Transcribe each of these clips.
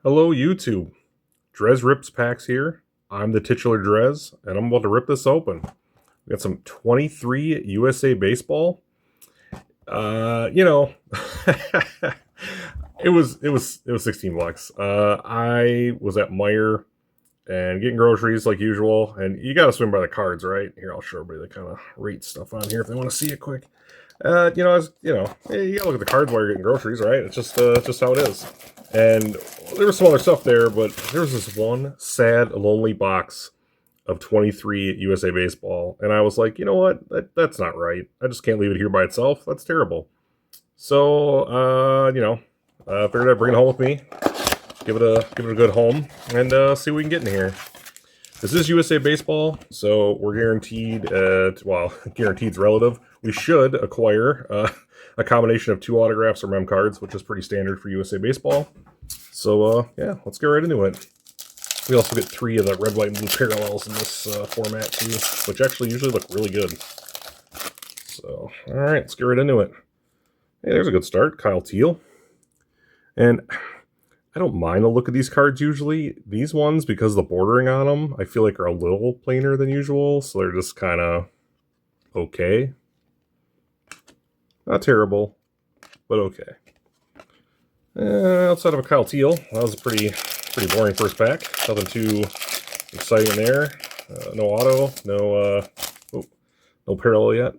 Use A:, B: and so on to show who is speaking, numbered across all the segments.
A: Hello, YouTube. Drez Rips Packs here. I'm the titular Drez, and I'm about to rip this open. We got some 23 USA Baseball. You know, it was 16 bucks. I was at Meijer and getting groceries like usual, and you got to swing by the cards, right? Here, I'll show everybody the kind of rate stuff on here if they want to see it quick. You gotta look at the cards while you're getting groceries, right? It's just how it is. And there was some other stuff there, but there was this one sad, lonely box of 23 USA Baseball, and I was like, you know what? That's not right. I just can't leave it here by itself. That's terrible. So, figured I'd bring it home with me, give it a good home, and see what we can get in here. This is USA Baseball, so we're guaranteed, guaranteed's relative. We should acquire a combination of 2 autographs or mem cards, which is pretty standard for USA Baseball. So, yeah, let's get right into it. We also get 3 of the red, white, and blue parallels in this format, too, which actually usually look really good. So, all right, let's get right into it. Hey, there's a good start. Kyle Teal. And I don't mind the look of these cards usually. These ones, because the bordering on them, I feel like are a little plainer than usual, so they're just kind of okay. Not terrible, but okay. Outside of a Kyle Teal, that was a pretty boring first pack. Nothing too exciting there. No auto, no parallel yet.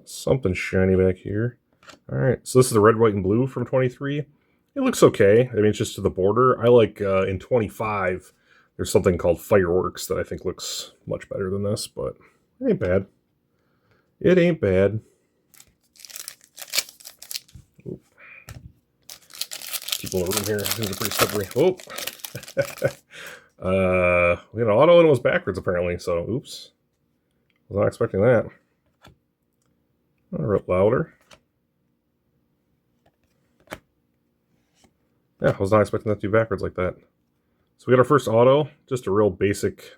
A: Something shiny back here. All right, so this is the red, white, and blue from 23. It looks okay. I mean, it's just to the border. I like in 25, there's something called Fireworks that I think looks much better than this, but it ain't bad. It ain't bad. Oop. People in the room here. Things are pretty slippery. Oh. We had an auto and it was backwards apparently, so oops. Was not expecting that. A bit louder. Yeah, I was not expecting that to be backwards like that. So we got our first auto, just a real basic.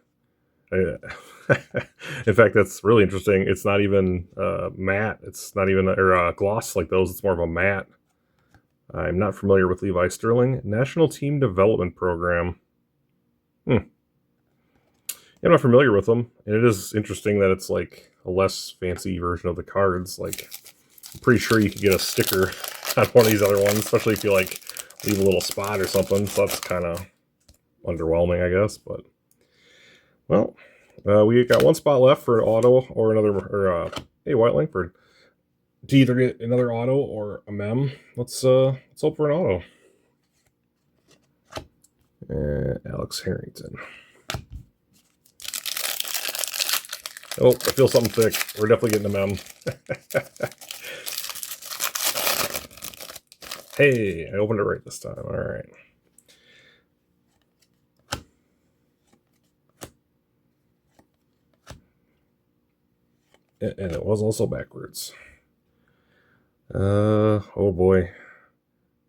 A: In fact, that's really interesting. It's not even matte. It's not even a gloss like those. It's more of a matte. I'm not familiar with Levi Sterling. National Team Development Program. I'm not familiar with them, and it is interesting that it's like a less fancy version of the cards. Like, I'm pretty sure you could get a sticker on one of these other ones, especially if you like leave a little spot or something. So that's kind of underwhelming, I guess. But well, we got 1 spot left for an auto or another, hey, White Langford, to either get another auto or a mem. Let's hope for an auto. Alex Harrington. Oh, I feel something thick. We're definitely getting a mem. Hey, I opened it right this time. All right. And it was also backwards. Oh boy.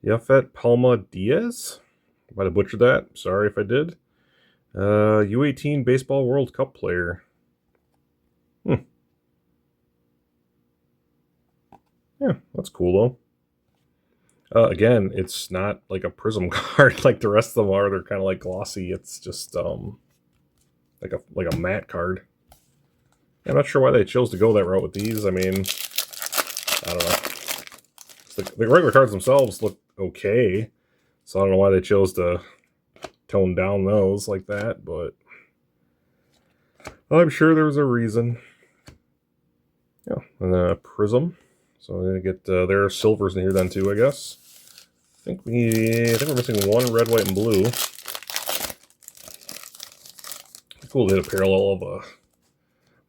A: Yafet Palma Diaz? Might have butchered that. Sorry if I did. U18 Baseball World Cup player. Yeah, that's cool though. Again, it's not like a prism card like the rest of them are. They're kind of like glossy. It's just like a matte card. I'm not sure why they chose to go that route with these. I mean, I don't know. The regular cards themselves look okay, so I don't know why they chose to tone down those like that, but I'm sure there was a reason. Yeah, and then a prism. So we're gonna get their silvers in here then too, I guess. I think we're missing 1 red, white, and blue. Cool to hit a parallel of a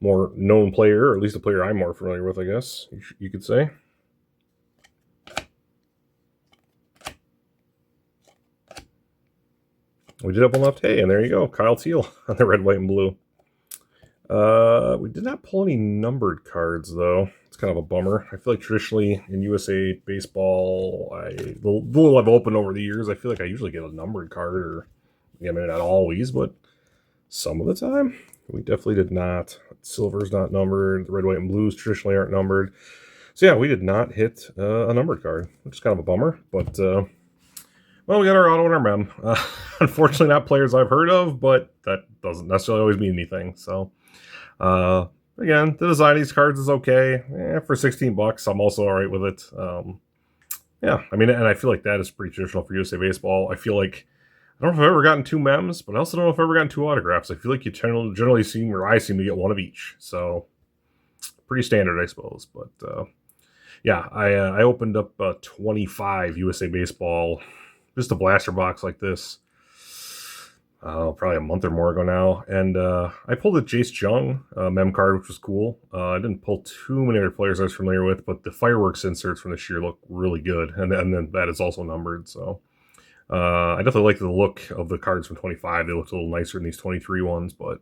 A: more known player, or at least a player I'm more familiar with, I guess you could say. We did have one left. Hey, and there you go, Kyle Teal on the red, white, and blue. We did not pull any numbered cards, though. It's kind of a bummer. I feel like traditionally in USA Baseball, the little I've opened over the years, I feel like I usually get a numbered card, or I mean, not always, but some of the time. We definitely did not. silver's not numbered. The red, white, and blues traditionally aren't numbered. So yeah, we did not hit a numbered card, which is kind of a bummer. But well, we got our auto and our mem. Unfortunately, not players I've heard of, but that doesn't necessarily always mean anything. So again, the design of these cards is okay. For $16, I'm also all right with it. Yeah, I mean, and I feel like that is pretty traditional for USA Baseball. I feel like, I don't know if I've ever gotten 2 mems, but I also don't know if I've ever gotten 2 autographs. I feel like you generally seem, or I seem to get 1 of each. So, pretty standard, I suppose. But, yeah, I opened up 25 USA Baseball, just a blaster box like this, probably a month or more ago now. And I pulled a Jace Jung mem card, which was cool. I didn't pull too many other players I was familiar with, but the fireworks inserts from this year look really good. And then that is also numbered. So I definitely like the look of the cards from 25. They look a little nicer than these 23 ones. But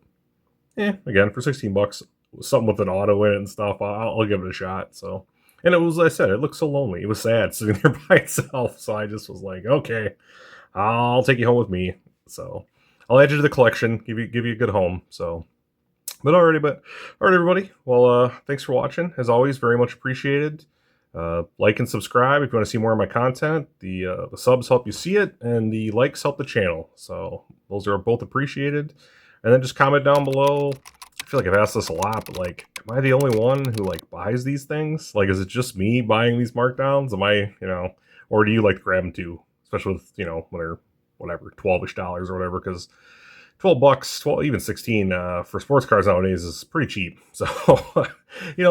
A: again, for $16, something with an auto in it and stuff, I'll give it a shot. So, and it was, like I said, it looked so lonely. It was sad sitting there by itself. So I just was like, okay, I'll take you home with me. So I'll add you to the collection, give you a good home. So, but all right, everybody. Well, thanks for watching. As always, very much appreciated. Like and subscribe if you want to see more of my content. The subs help you see it, and the likes help the channel. So those are both appreciated. And then just comment down below. I feel like I've asked this a lot, but like, am I the only one who like buys these things? Like, is it just me buying these markdowns? Am I, or do you like to grab them too? Especially with, when they're whatever, $12-ish or whatever, because $12, 12, even 16 for sports cars nowadays is pretty cheap. So, they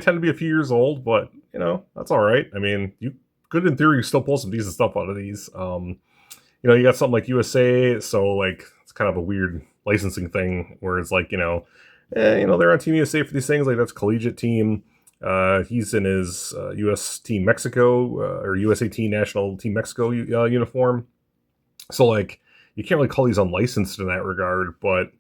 A: tend to be a few years old, but that's all right. I mean, you could in theory still pull some decent stuff out of these. You got something like USA, so like it's kind of a weird licensing thing where it's like, they're on Team USA for these things. Like that's collegiate team. He's in his U.S. Team Mexico or USA Team National Team Mexico uniform. So like you can't really call these unlicensed in that regard, but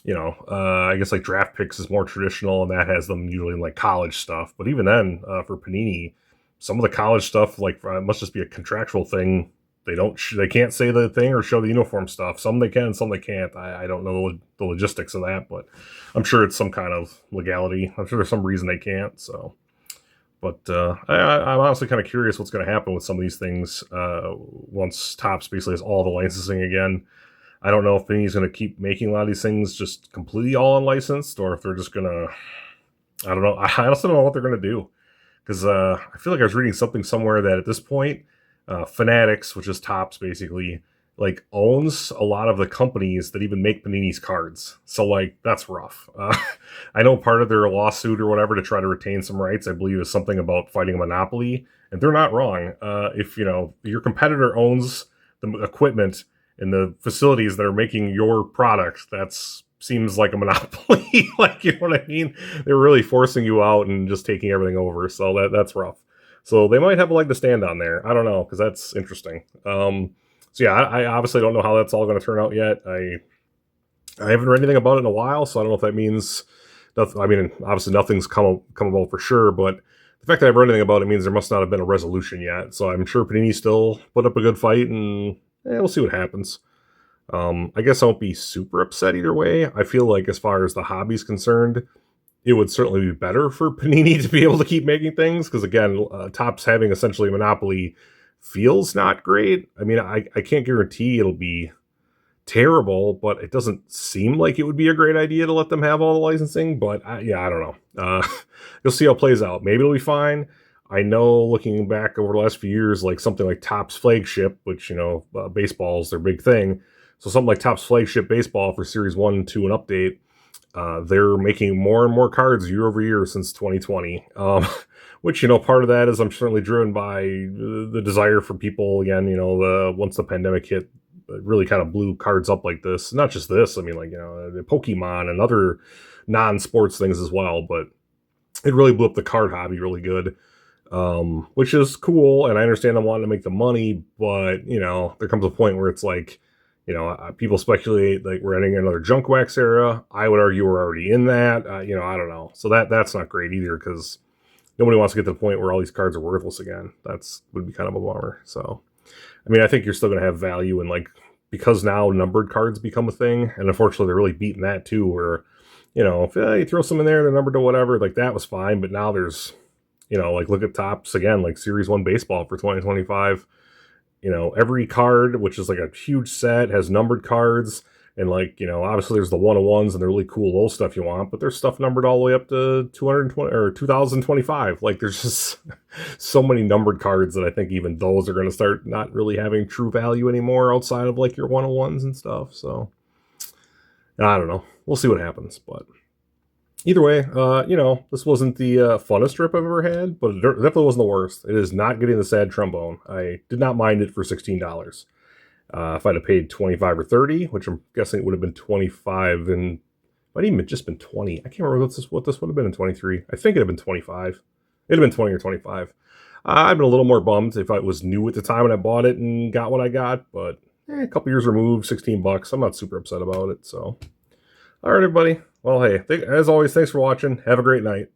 A: I guess like draft picks is more traditional, and that has them usually in like college stuff. But even then, for Panini, some of the college stuff like must just be a contractual thing. They can't say the thing or show the uniform stuff. Some they can, some they can't. I don't know the logistics of that, but I'm sure it's some kind of legality. I'm sure there's some reason they can't. So, but I'm honestly kind of curious what's going to happen with some of these things once Topps basically has all the licensing again. I don't know if Panini's going to keep making a lot of these things just completely all unlicensed, or if they're just going to, I don't know. I honestly don't know what they're going to do, because I feel like I was reading something somewhere that at this point, Fanatics, which is Topps basically, like owns a lot of the companies that even make Panini's cards. So like that's rough. I know part of their lawsuit or whatever to try to retain some rights, I believe, is something about fighting a monopoly, and they're not wrong. If your competitor owns the equipment in the facilities that are making your product, seems like a monopoly. Like, you know what I mean? They're really forcing you out and just taking everything over. So that's rough. So they might have a leg to stand on there. I don't know, because that's interesting. So yeah, I obviously don't know how that's all going to turn out yet. I haven't read anything about it in a while, so I don't know if that means nothing. I mean, obviously nothing's come about for sure, but the fact that I've read anything about it means there must not have been a resolution yet. So I'm sure Panini still put up a good fight, and we'll see what happens. I guess I won't be super upset either way. I feel like as far as the hobby's concerned, it would certainly be better for Panini to be able to keep making things, because again, Topps having essentially a monopoly feels not great. I mean, I can't guarantee it'll be terrible, but it doesn't seem like it would be a great idea to let them have all the licensing. But I don't know. You'll see how it plays out. Maybe it'll be fine. I know looking back over the last few years, like something like Topps Flagship, which, baseball is their big thing. So something like Topps Flagship Baseball for Series 1, 2, and Update, they're making more and more cards year over year since 2020, which, part of that is I'm certainly driven by the desire for people, again, once the pandemic hit, it really kind of blew cards up like this. Not just this, I mean, like, the Pokemon and other non-sports things as well, but it really blew up the card hobby really good, which is cool, and I understand them wanting to make the money, but, there comes a point where it's like, people speculate like we're entering another junk wax era. I would argue we're already in that. I don't know. So that's not great either, because nobody wants to get to the point where all these cards are worthless again. Would be kind of a bummer. So, I mean, I think you're still going to have value in, like, because now numbered cards become a thing, and unfortunately they're really beating that too, where you know, if you throw some in there, they're numbered to whatever, like that was fine. But now there's, you know, like look at Tops again, like Series 1 baseball for 2025. You know, every card, which is like a huge set, has numbered cards. And like, you know, obviously there's the 101s and the really cool little stuff you want, but there's stuff numbered all the way up to 220 or 2025. Like there's just so many numbered cards that I think even those are going to start not really having true value anymore outside of like your 101s and stuff. So I don't know. We'll see what happens, but either way, you know, this wasn't the funnest trip I've ever had, but it definitely wasn't the worst. It is not getting the sad trombone. I did not mind it for $16. If I'd have paid 25 or 30, which I'm guessing it would have been 25, and might even just been 20. I can't remember what this would have been in 23. I think it'd have been 25. It'd have been 20 or 25. I've been a little more bummed if I was new at the time when I bought it and got what I got, but a couple years removed, $16. I'm not super upset about it. So, all right, everybody. Well, hey, as always, thanks for watching. Have a great night.